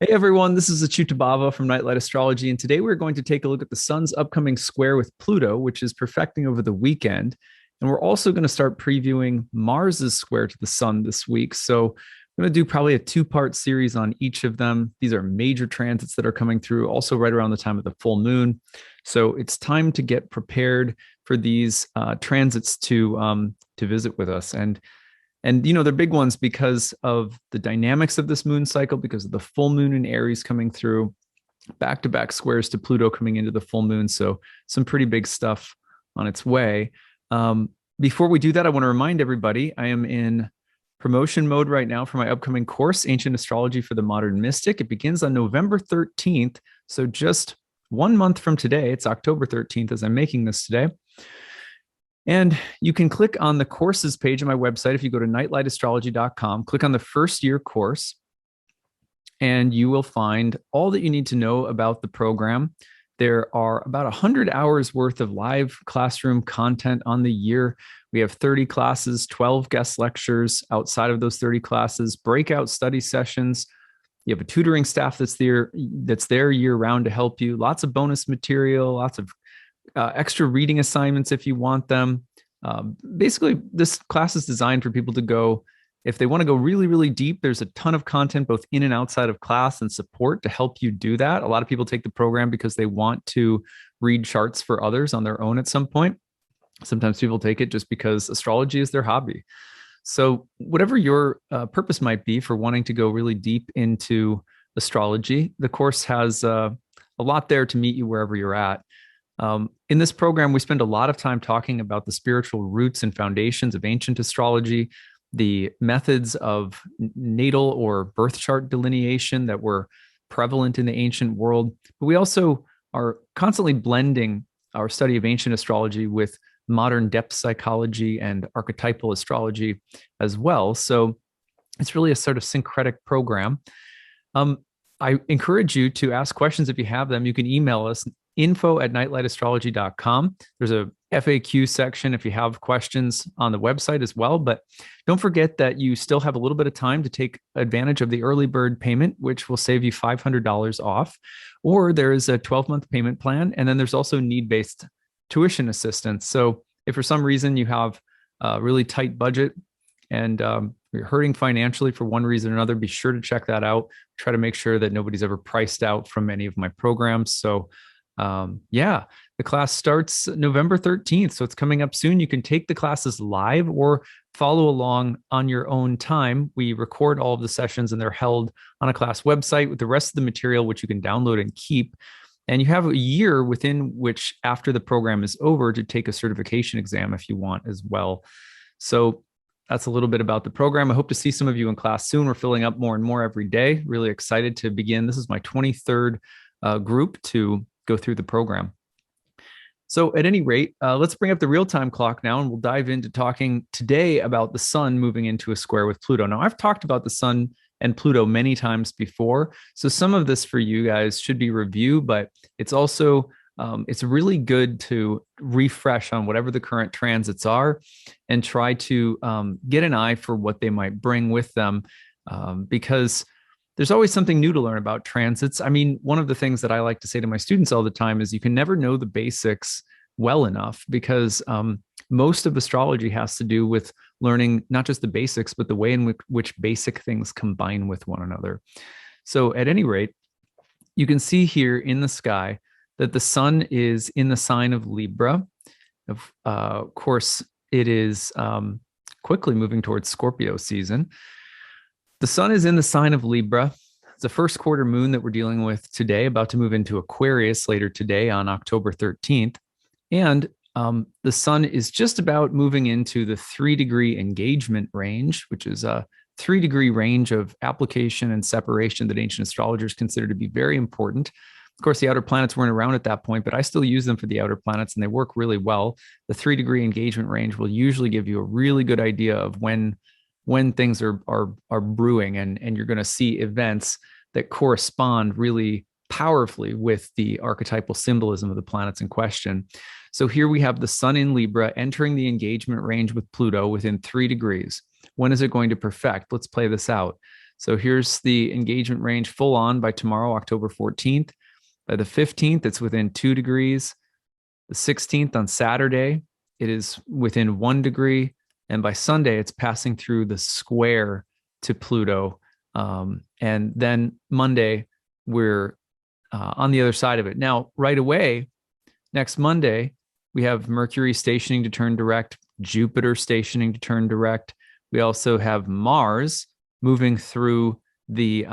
Hey everyone, this is acyuta-bhava from Nightlight Astrology, and today we're going to take a look at the Sun's upcoming square with Pluto, which is perfecting over the weekend. And we're also going to start previewing Mars's square to the Sun this week. So I'm going to do probably a two-part series on each of them. These are major transits that are coming through, also right around the time of the full moon. So it's time to get prepared for these transits to visit with us. And they're big ones because of the dynamics of this moon cycle, because of the full moon in Aries coming through, back-to-back squares to Pluto coming into the full moon. So some pretty big stuff on its way. Before we do that, I want to remind everybody I am in promotion mode right now for my upcoming course, Ancient Astrology for the Modern Mystic. It begins on November 13th. So just 1 month from today. It's October 13th as I'm making this today. And you can click on the courses page on my website. If you go to nightlightastrology.com, click on the first year course, and you will find all that you need to know about the program. There are about 100 hours worth of live classroom content on the year. We have 30 classes, 12 guest lectures outside of those 30 classes, breakout study sessions. You have a tutoring staff that's there year round to help you. Lots of bonus material, lots of extra reading assignments if you want them. Basically, this class is designed for people to go, if they want to go really, really deep, there's a ton of content both in and outside of class and support to help you do that. A lot of people take the program because they want to read charts for others on their own at some point. Sometimes people take it just because astrology is their hobby. So whatever your purpose might be for wanting to go really deep into astrology, the course has a lot there to meet you wherever you're at. In this program, we spend a lot of time talking about the spiritual roots and foundations of ancient astrology, the methods of natal or birth chart delineation that were prevalent in the ancient world. But we also are constantly blending our study of ancient astrology with modern depth psychology and archetypal astrology as well. So it's really a sort of syncretic program. I encourage you to ask questions if you have them. You can email us info@nightlightastrology.com. There's a FAQ section if you have questions on the website as well. But don't forget that you still have a little bit of time to take advantage of the early bird payment, which will save you $500 off. Or there is a 12-month payment plan. And then there's also need-based tuition assistance. So if for some reason you have a really tight budget and you're hurting financially for one reason or another, be sure to check that out. Try to make sure that nobody's ever priced out from any of my programs. So the class starts November 13th. So it's coming up soon. You can take the classes live or follow along on your own time. We record all of the sessions and they're held on a class website with the rest of the material, which you can download and keep. And you have a year within which, after the program is over, to take a certification exam if you want as well. So that's a little bit about the program. I hope to see some of you in class soon. We're filling up more and more every day. Really excited to begin. This is my 23rd group to go through the program. So at any rate, let's bring up the real-time clock now, and we'll dive into talking today about the Sun moving into a square with Pluto. Now, I've talked about the Sun and Pluto many times before, so some of this for you guys should be review, but it's also it's really good to refresh on whatever the current transits are and try to get an eye for what they might bring with them, because there's always something new to learn about transits. I mean, one of the things that I like to say to my students all the time is you can never know the basics well enough, because most of astrology has to do with learning not just the basics, but the way in which basic things combine with one another. So at any rate, you can see here in the sky that the Sun is in the sign of Libra. Of course, it is quickly moving towards Scorpio season. The Sun is in the sign of Libra. It's the first quarter moon that we're dealing with today, about to move into Aquarius later today on October 13th. And the Sun is just about moving into the 3-degree engagement range, which is a 3-degree range of application and separation that ancient astrologers consider to be very important. Of course, the outer planets weren't around at that point, but I still use them for the outer planets, and they work really well. The 3-degree engagement range will usually give you a really good idea of when things are brewing, and you're going to see events that correspond really powerfully with the archetypal symbolism of the planets in question. So here we have the Sun in Libra entering the engagement range with Pluto within 3 degrees. When is it going to perfect? Let's play this out. So here's the engagement range full on by tomorrow, October 14th. By the 15th, it's within 2 degrees. The 16th on Saturday, it is within 1 degree. And by Sunday, it's passing through the square to Pluto. And then Monday, we're on the other side of it. Now, right away, next Monday, we have Mercury stationing to turn direct, Jupiter stationing to turn direct. We also have Mars moving through the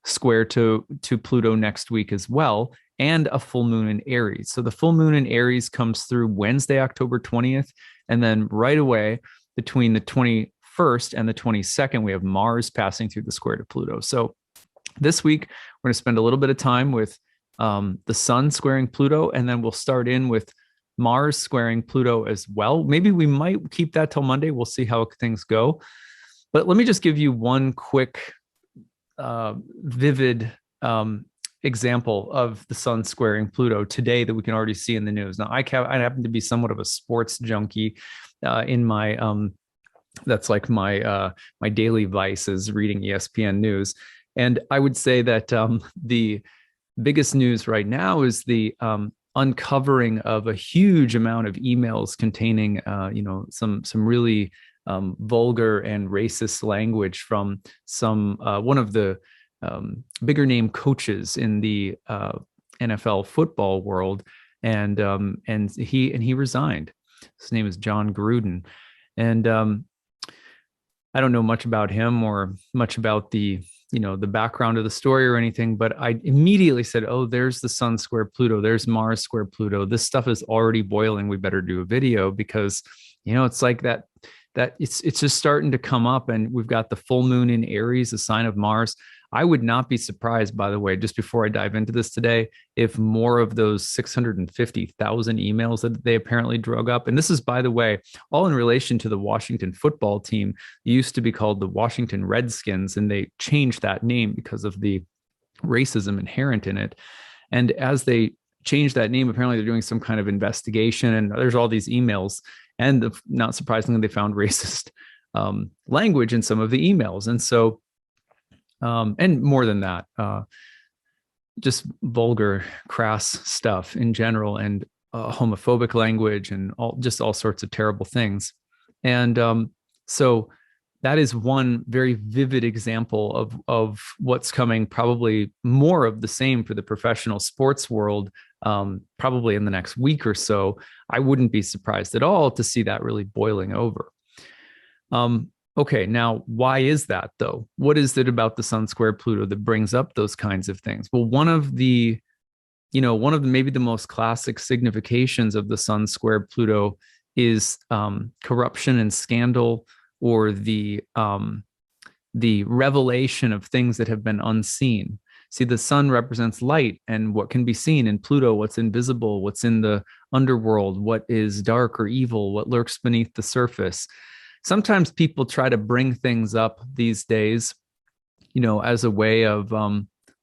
square to Pluto next week as well, and a full moon in Aries. So the full moon in Aries comes through Wednesday, October 20th. And then right away, between the 21st and the 22nd, we have Mars passing through the square to Pluto. So this week, we're going to spend a little bit of time with the Sun squaring Pluto, and then we'll start in with Mars squaring Pluto as well. Maybe we might keep that till Monday. We'll see how things go. But let me just give you one quick, vivid example of the Sun squaring Pluto today that we can already see in the news. Now, I happen to be somewhat of a sports junkie in my that's like my my daily vice is reading ESPN news. And I would say that the biggest news right now is the uncovering of a huge amount of emails containing, some really vulgar and racist language from some one of the bigger name coaches in the NFL football world, and he resigned. His name is John Gruden, and I don't know much about him or much about the background of the story or anything, but I immediately said, oh, there's the Sun square Pluto, there's Mars square Pluto. This stuff is already boiling. We better do a video because, it's like that it's just starting to come up, and we've got the full moon in Aries, a sign of Mars. I would not be surprised, by the way, just before I dive into this today, if more of those 650,000 emails that they apparently drug up, and this is, by the way, all in relation to the Washington football team. It used to be called the Washington Redskins, and they changed that name because of the racism inherent in it. And as they changed that name, apparently they're doing some kind of investigation, and there's all these emails. And not surprisingly, they found racist language in some of the emails. And so, and more than that, just vulgar, crass stuff in general, and homophobic language, and all sorts of terrible things. And so that is one very vivid example of what's coming, probably more of the same for the professional sports world, probably in the next week or so. I wouldn't be surprised at all to see that really boiling over. Okay, now, why is that, though? What is it about the Sun square Pluto that brings up those kinds of things? Well, one of the maybe the most classic significations of the Sun square Pluto is corruption and scandal, or the revelation of things that have been unseen. See, the sun represents light and what can be seen, and Pluto, what's invisible, what's in the underworld, what is dark or evil, what lurks beneath the surface. Sometimes people try to bring things up these days, as a way of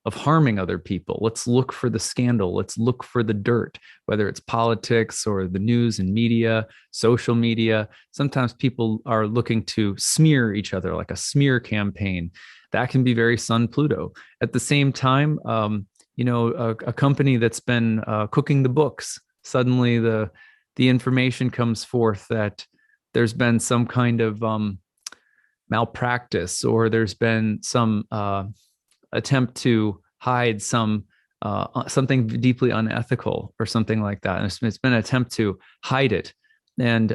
harming other people. Let's look for the scandal. Let's look for the dirt, whether it's politics or the news and media, social media. Sometimes people are looking to smear each other, like a smear campaign. That can be very Sun Pluto. At the same time, a company that's been cooking the books, suddenly the information comes forth that there's been some kind of malpractice, or there's been some attempt to hide something deeply unethical or something like that. And it's been an attempt to hide it, and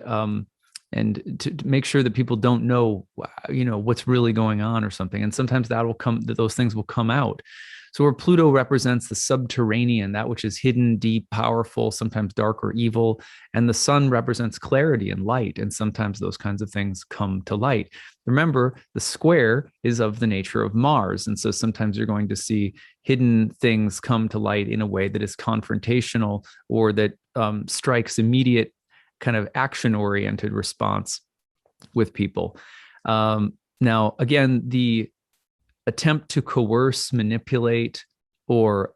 to make sure that people don't know, what's really going on or something. And sometimes those things will come out. So where Pluto represents the subterranean, that which is hidden, deep, powerful, sometimes dark or evil, and the sun represents clarity and light, and sometimes those kinds of things come to light. Remember, the square is of the nature of Mars, and so sometimes you're going to see hidden things come to light in a way that is confrontational, or that strikes immediate kind of action-oriented response with people. Now, again, the attempt to coerce, manipulate, or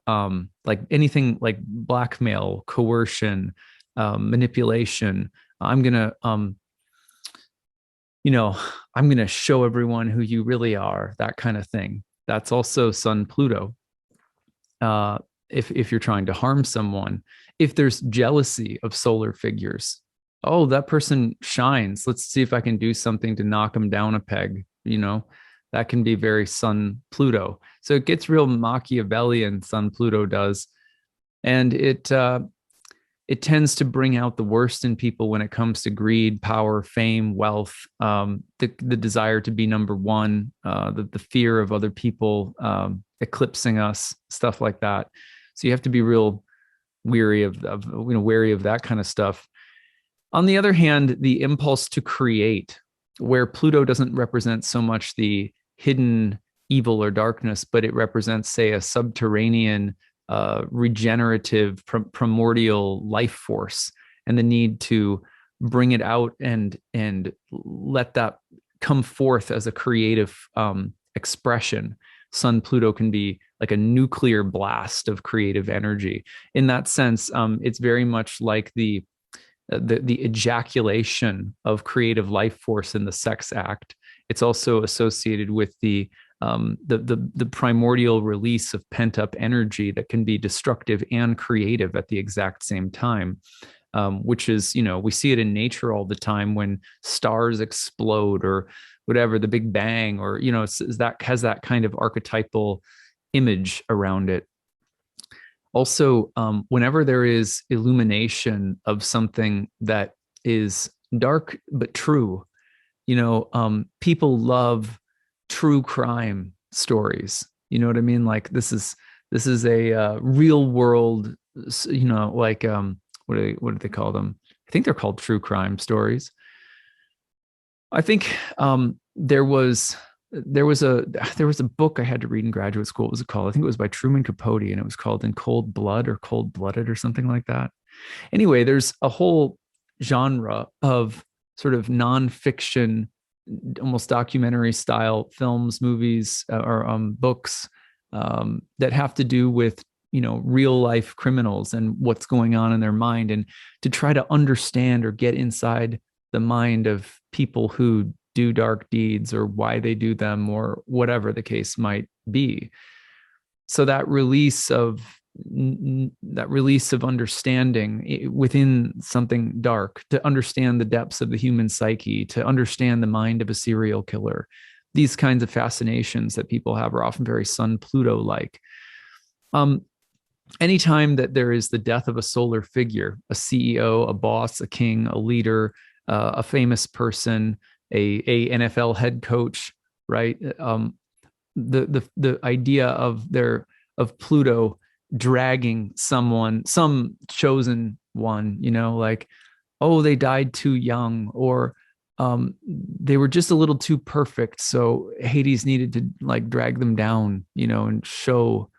like anything like blackmail, coercion, manipulation. I'm going to I'm going to show everyone who you really are, that kind of thing. That's also Sun-Pluto. Uh, if you're trying to harm someone, if there's jealousy of solar figures, oh, that person shines. Let's see if I can do something to knock them down a peg. That can be very Sun-Pluto. So it gets real Machiavellian. Sun-Pluto does, and it tends to bring out the worst in people when it comes to greed, power, fame, wealth, the desire to be number one, the fear of other people eclipsing us, stuff like that. So you have to be real weary of wary of that kind of stuff. On the other hand, the impulse to create, where Pluto doesn't represent so much the hidden evil or darkness, but it represents, say, a subterranean regenerative primordial life force, and the need to bring it out and let that come forth as a creative expression. Sun-Pluto can be like a nuclear blast of creative energy. In that sense, it's very much like the ejaculation of creative life force in the sex act. It's also associated with the primordial release of pent up energy that can be destructive and creative at the exact same time. Which is, we see it in nature all the time when stars explode or whatever, the Big Bang, or, that has that kind of archetypal image around it. Also, whenever there is illumination of something that is dark but true, people love true crime stories. You know what I mean? Like this is a real world, like what do they call them? I think they're called true crime stories. I think there was a book I had to read in graduate school. What was it called? I think it was by Truman Capote, and it was called In Cold Blood or Cold Blooded or something like that. Anyway, there's a whole genre of sort of nonfiction, almost documentary style films, movies, or books that have to do with real life criminals and what's going on in their mind, and to try to understand or get inside the mind of people who do dark deeds, or why they do them, or whatever the case might be. So that release of understanding within something dark, to understand the depths of the human psyche, to understand the mind of a serial killer, these kinds of fascinations that people have are often very Sun-Pluto like. Anytime that there is the death of a solar figure, a CEO, a boss, a king, a leader, a famous person, a NFL head coach, right? The idea of Pluto dragging someone, some chosen one, like, oh, they died too young, or they were just a little too perfect, so Hades needed to like drag them down, and show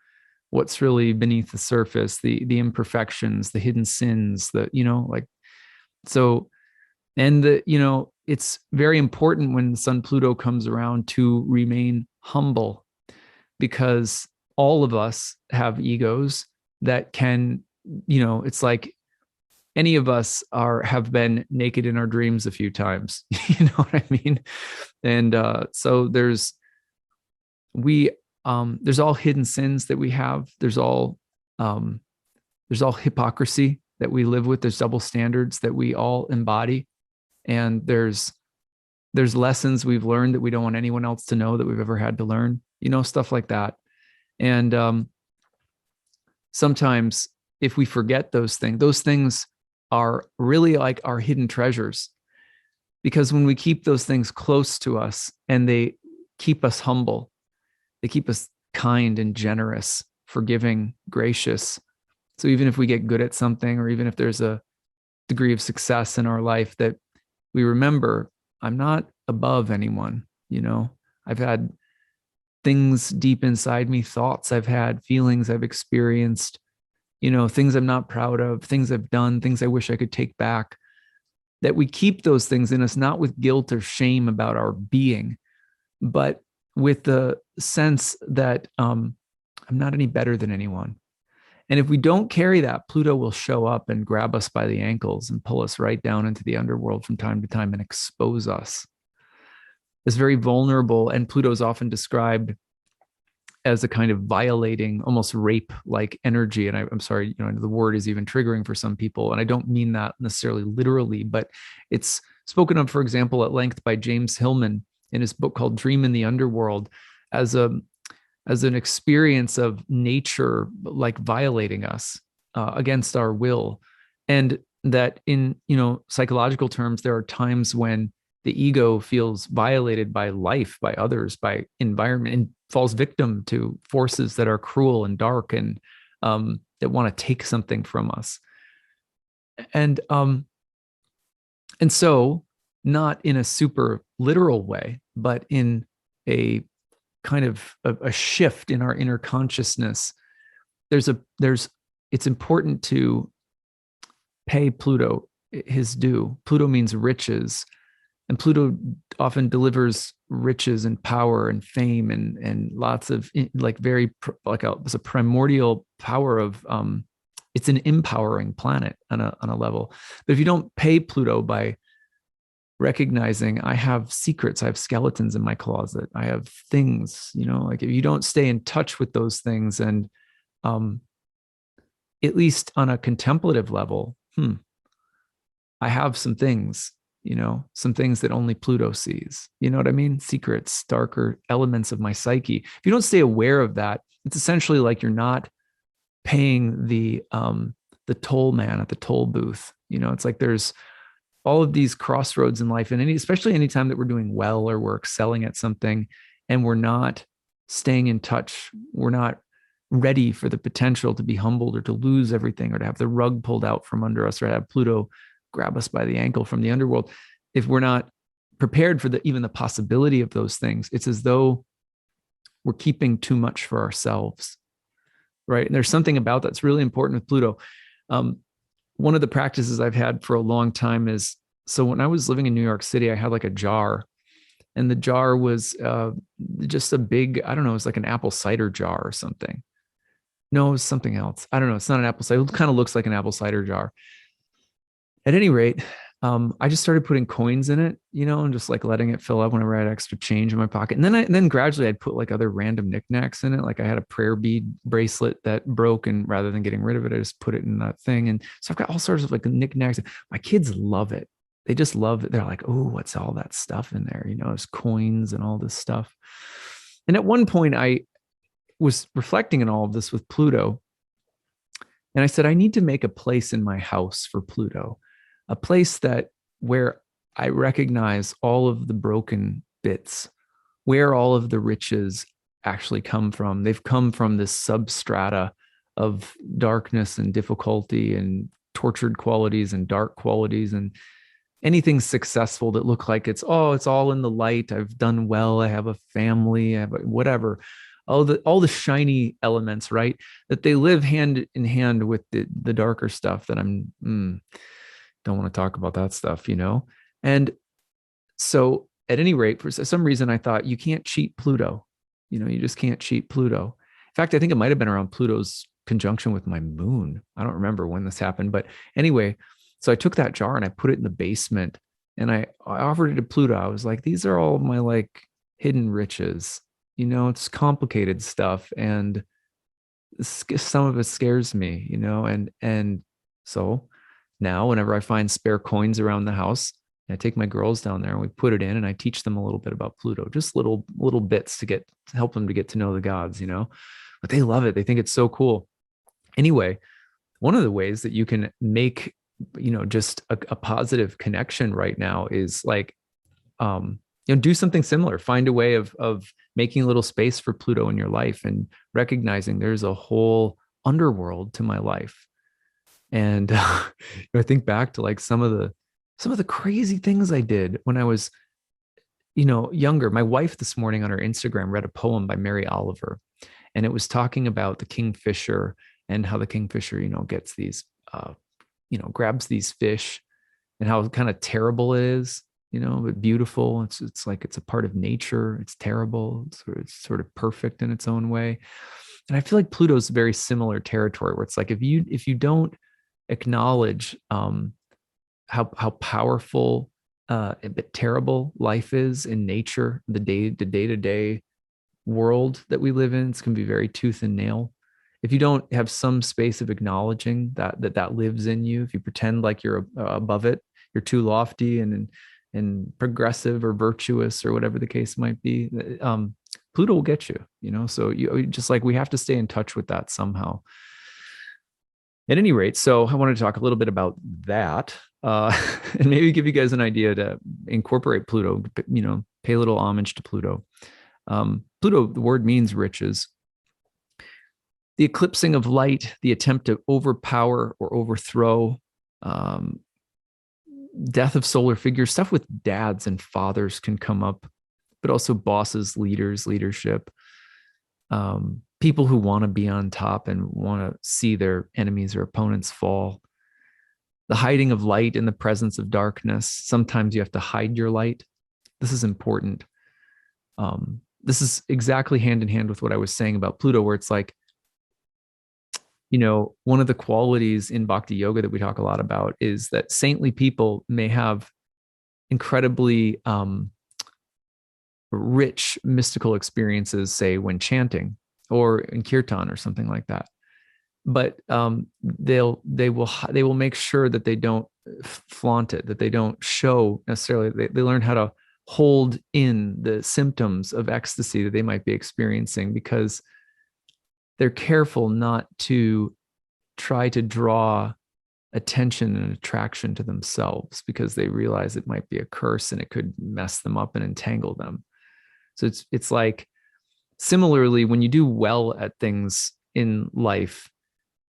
what's really beneath the surface, the imperfections, the hidden sins, like, so. And it's very important when Sun-Pluto comes around to remain humble, because all of us have egos that can, it's like any of us have been naked in our dreams a few times. You know what I mean? And so there's all hidden sins that we have. There's all hypocrisy that we live with. There's double standards that we all embody. And there's lessons we've learned that we don't want anyone else to know that we've ever had to learn, stuff like that. And sometimes if we forget those things are really like our hidden treasures, because when we keep those things close to us and they keep us humble, they keep us kind and generous, forgiving, gracious. So even if we get good at something, or even if there's a degree of success in our life, that we remember, I'm not above anyone. I've had things deep inside me, thoughts I've had, feelings I've experienced, things I'm not proud of, things I've done, things I wish I could take back. That we keep those things in us, not with guilt or shame about our being, but with the sense that I'm not any better than anyone. And if we don't carry that, Pluto will show up and grab us by the ankles and pull us right down into the underworld from time to time and expose us. is very vulnerable, and Pluto is often described as a kind of violating, almost rape-like energy. And I'm sorry, the word is even triggering for some people, and I don't mean that necessarily literally, but it's spoken of, for example, at length by James Hillman in his book called Dream in the Underworld, as a as an experience of nature like violating us against our will. And that in psychological terms, there are times when the ego feels violated by life, by others, by environment, and falls victim to forces that are cruel and dark, and that want to take something from us. And and so, not in a super literal way, but in a kind of a shift in our inner consciousness. There's it's important to pay Pluto his due. Pluto means riches, and Pluto often delivers riches and power and fame and lots of like very like it's a primordial power of it's an empowering planet on a level. But if you don't pay Pluto by recognizing I have secrets, I have skeletons in my closet, I have things, like if you don't stay in touch with those things, and at least on a contemplative level, I have some things, some things that only Pluto sees. You know what I mean? Secrets, darker elements of my psyche. If you don't stay aware of that, it's essentially like you're not paying the toll man at the toll booth. It's like there's all of these crossroads in life, and especially anytime that we're doing well or we're excelling at something and we're not staying in touch, we're not ready for the potential to be humbled or to lose everything or to have the rug pulled out from under us or to have Pluto grab us by the ankle from the underworld. If we're not prepared for even the possibility of those things, it's as though we're keeping too much for ourselves, right? And there's something about that's really important with Pluto. One of the practices I've had for a long time is, so when I was living in New York City, I had like a jar, and the jar was just a big, I don't know, it's like an apple cider jar or something. No, it was something else. I don't know. It's not an apple cider. It kind of looks like an apple cider jar. At any rate, I just started putting coins in it, and just like letting it fill up whenever I had extra change in my pocket. And then gradually I'd put like other random knickknacks in it. Like I had a prayer bead bracelet that broke, and rather than getting rid of it, I just put it in that thing. And so I've got all sorts of like knickknacks. My kids love it. They just love it. They're like, oh, what's all that stuff in there? There's coins and all this stuff. And at one point I was reflecting on all of this with Pluto. And I said, I need to make a place in my house for Pluto, a place where I recognize all of the broken bits, where all of the riches actually come from. They've come from this substrata of darkness and difficulty and tortured qualities and dark qualities, and anything successful that look like it's all in the light. I've done well. I have a family. I have whatever. All the shiny elements, right? That they live hand in hand with the darker stuff that I'm don't want to talk about that stuff, And so at any rate, for some reason, I thought you can't cheat Pluto. You just can't cheat Pluto. In fact, I think it might have been around Pluto's conjunction with my moon. I don't remember when this happened, but anyway, so I took that jar and I put it in the basement, and I offered it to Pluto. I was like, these are all of my like hidden riches. It's complicated stuff, and some of it scares me, and so now whenever I find spare coins around the house, I take my girls down there and we put it in, and I teach them a little bit about Pluto, just little bits to help them to get to know the gods, but they love it. They think it's so cool. Anyway, one of the ways that you can make, just a positive connection right now is like, do something similar. Find a way of making a little space for Pluto in your life and recognizing there's a whole underworld to my life. And I think back to like some of the crazy things I did when I was, younger. My wife this morning on her Instagram read a poem by Mary Oliver, and it was talking about the kingfisher and how the kingfisher, gets these, grabs these fish, and how kind of terrible it is, but beautiful. It's like it's a part of nature. It's terrible. It's sort of perfect in its own way. And I feel like Pluto's very similar territory, where it's like if you don't acknowledge how powerful a bit terrible life is in nature, the day-to-day world that we live in. It's going to be very tooth and nail. If you don't have some space of acknowledging that lives in you, if you pretend like you're above it, you're too lofty and progressive or virtuous or whatever the case might be, Pluto will get you, so you just like, we have to stay in touch with that somehow. At any rate, so I wanted to talk a little bit about that, and maybe give you guys an idea to incorporate Pluto, pay a little homage to Pluto. Pluto, the word means riches. The eclipsing of light, the attempt to overpower or overthrow, death of solar figures, stuff with dads and fathers can come up, but also bosses, leaders, leadership, people who want to be on top and want to see their enemies or opponents fall. The hiding of light in the presence of darkness. Sometimes you have to hide your light. This is important. This is exactly hand in hand with what I was saying about Pluto, where it's like, one of the qualities in Bhakti Yoga that we talk a lot about is that saintly people may have incredibly rich mystical experiences, say when chanting or in kirtan or something like that. But they will make sure that they don't flaunt it, that they don't show necessarily. They learn how to hold in the symptoms of ecstasy that they might be experiencing, because they're careful not to try to draw attention and attraction to themselves, because they realize it might be a curse and it could mess them up and entangle them. So it's like, similarly, when you do well at things in life,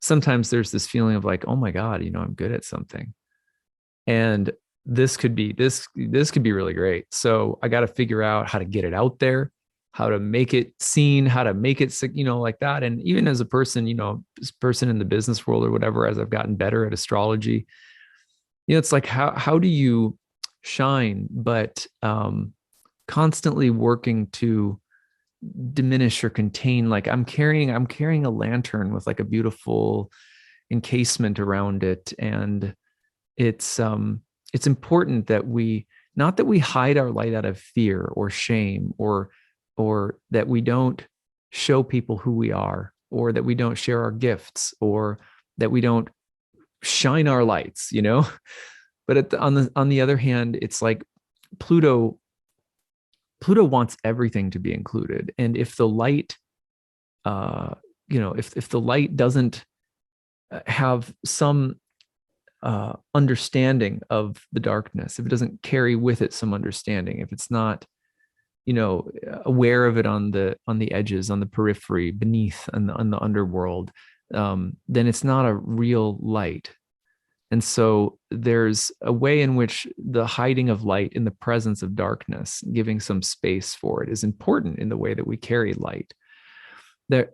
sometimes there's this feeling of like, oh my God, I'm good at something. And this could be really great. So I got to figure out how to get it out there, how to make it seen, how to make it, like that. And even as a person, this person in the business world or whatever, as I've gotten better at astrology, it's like, how do you shine, but constantly working to diminish or contain. Like I'm carrying a lantern with like a beautiful encasement around it. And it's important that not that we hide our light out of fear or shame, or that we don't show people who we are, or that we don't share our gifts, or that we don't shine our lights, But on the other hand, it's like Pluto wants everything to be included. And if the light, if the light doesn't have some understanding of the darkness, if it doesn't carry with it some understanding, if it's not, aware of it on the edges, on the periphery, beneath, on the underworld, then it's not a real light. And so there's a way in which the hiding of light in the presence of darkness, giving some space for it, is important in the way that we carry light. There's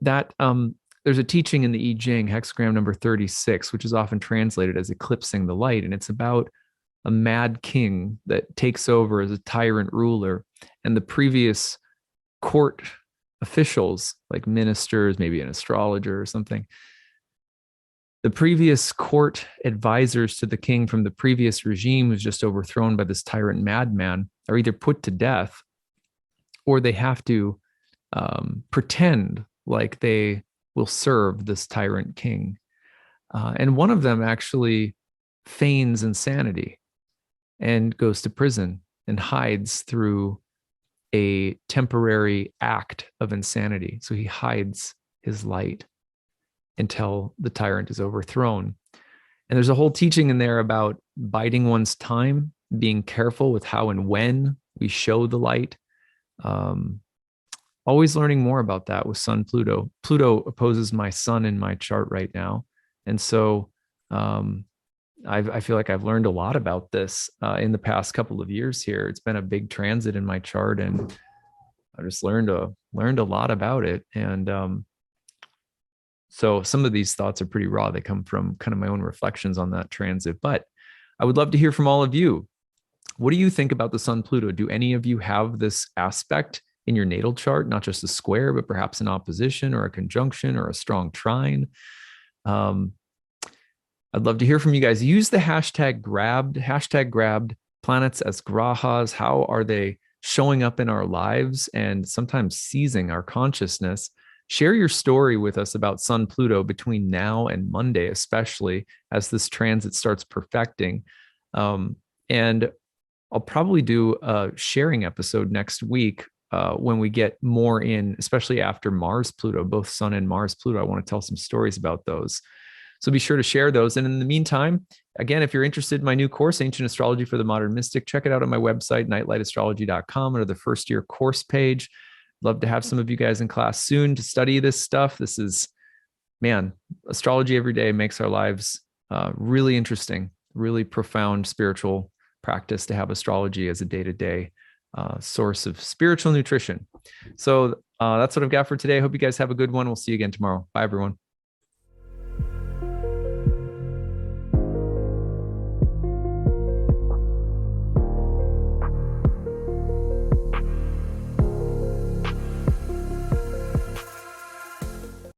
a teaching in the I Ching, hexagram number 36, which is often translated as eclipsing the light. And it's about a mad king that takes over as a tyrant ruler, and the previous court officials, like ministers, maybe an astrologer or something, the previous court advisors to the king from the previous regime, who's just overthrown by this tyrant madman, are either put to death, or they have to pretend like they will serve this tyrant king. And one of them actually feigns insanity and goes to prison and hides through a temporary act of insanity. So he hides his light until the tyrant is overthrown. And there's a whole teaching in there about biding one's time, being careful with how and when we show the light. Always learning more about that with Sun-Pluto. Pluto opposes my sun in my chart right now. And so I feel like I've learned a lot about this in the past couple of years here. It's been a big transit in my chart, and I just learned a lot about it. And so some of these thoughts are pretty raw. They come from kind of my own reflections on that transit. But I would love to hear from all of you. What do you think about the Sun-Pluto? Do any of you have this aspect in your natal chart, not just a square, but perhaps an opposition or a conjunction or a strong trine? I'd love to hear from you guys. Use the hashtag grabbed planets as grahas. How are they showing up in our lives and sometimes seizing our consciousness? Share your story with us about Sun Pluto between now and Monday, especially as this transit starts perfecting. And I'll probably do a sharing episode next week when we get more in, especially after Mars Pluto, both Sun and Mars Pluto. I want to tell some stories about those. So be sure to share those. And in the meantime, again, if you're interested in my new course, Ancient Astrology for the Modern Mystic, check it out on my website, nightlightastrology.com, under the first year course page. Love to have some of you guys in class soon to study this stuff. This is, man, astrology every day makes our lives really interesting, really profound spiritual practice to have astrology as a day-to-day source of spiritual nutrition. So that's what I've got for today. I hope you guys have a good one. We'll see you again tomorrow. Bye, everyone.